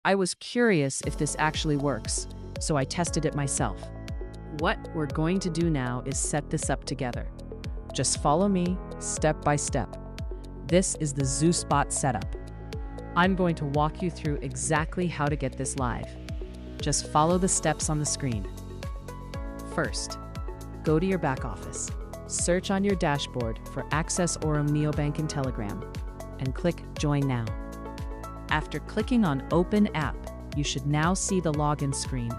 I was curious if this actually works, so I tested it myself. What we're going to do now is set this up together. Just follow me step by step. This is the ZEUS bot setup. I'm going to walk you through exactly how to get this live. Just follow the steps on the screen. First, go to your back office. Search on your dashboard for Access Aurum Neobank in Telegram and click Join Now. After clicking on Open App, you should now see the login screen.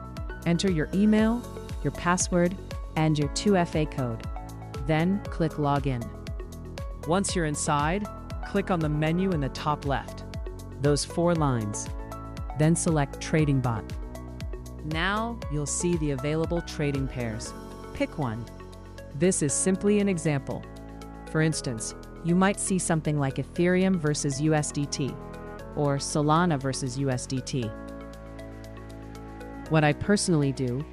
Enter your email, your password, and your 2FA code. Then click Login. Once you're inside, click on the menu in the top left. Those 4 lines. Then select Trading Bot. Now you'll see the available trading pairs. Pick one. This is simply an example. For instance, you might see something like Ethereum versus USDT or Solana versus USDT. What I personally do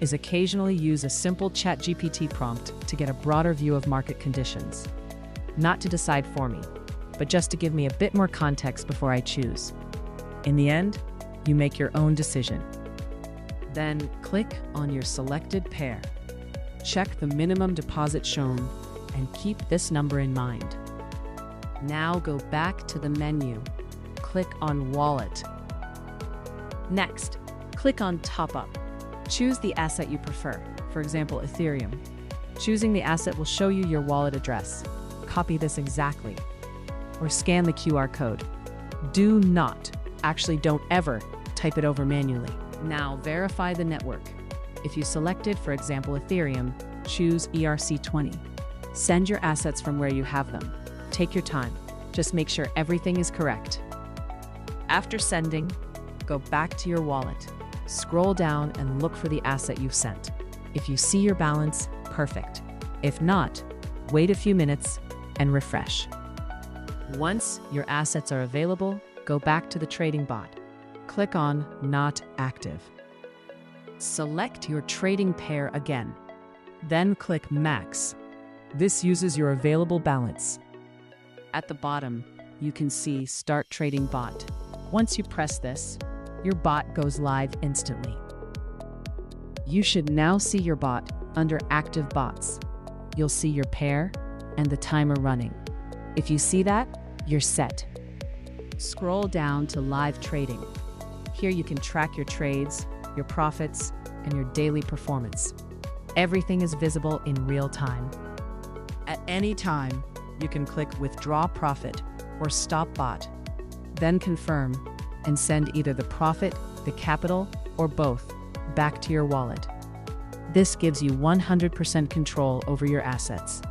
is occasionally use a simple ChatGPT prompt to get a broader view of market conditions. Not to decide for me, but just to give me a bit more context before I choose. In the end, you make your own decision. Then click on your selected pair. Check the minimum deposit shown and keep this number in mind. Now go back to the menu. Click on Wallet. Next, click on Top Up. Choose the asset you prefer, for example, Ethereum. Choosing the asset will show you your wallet address. Copy this exactly, or scan the QR code. Don't ever type it over manually. Now verify the network. If you selected, for example, Ethereum, choose ERC20. Send your assets from where you have them. Take your time. Just make sure everything is correct. After sending, go back to your wallet. Scroll down and look for the asset you've sent. If you see your balance, perfect. If not, wait a few minutes and refresh. Once your assets are available, go back to the trading bot. Click on Not Active. Select your trading pair again. Then click Max. This uses your available balance. At the bottom, you can see Start Trading Bot. Once you press this, your bot goes live instantly. You should now see your bot under Active Bots. You'll see your pair and the timer running. If you see that, you're set. Scroll down to Live Trading. Here you can track your trades, your profits, and your daily performance. Everything is visible in real time. At any time, you can click Withdraw Profit or Stop Bot. Then confirm and send either the profit, the capital, or both back to your wallet. This gives you 100% control over your assets.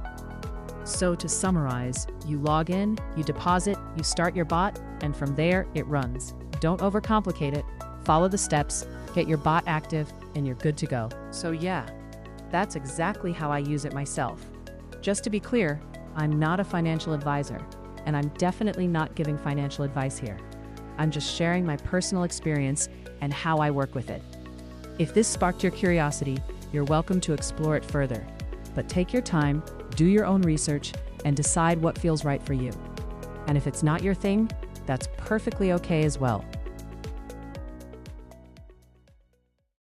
So to summarize, you log in, you deposit, you start your bot, and from there it runs. Don't overcomplicate it. Follow the steps, get your bot active, and you're good to go. So yeah, that's exactly how I use it myself. Just to be clear, I'm not a financial advisor, and I'm definitely not giving financial advice here. I'm just sharing my personal experience and how I work with it. If this sparked your curiosity, you're welcome to explore it further. But take your time, do your own research, and decide what feels right for you. And if it's not your thing, that's perfectly okay as well.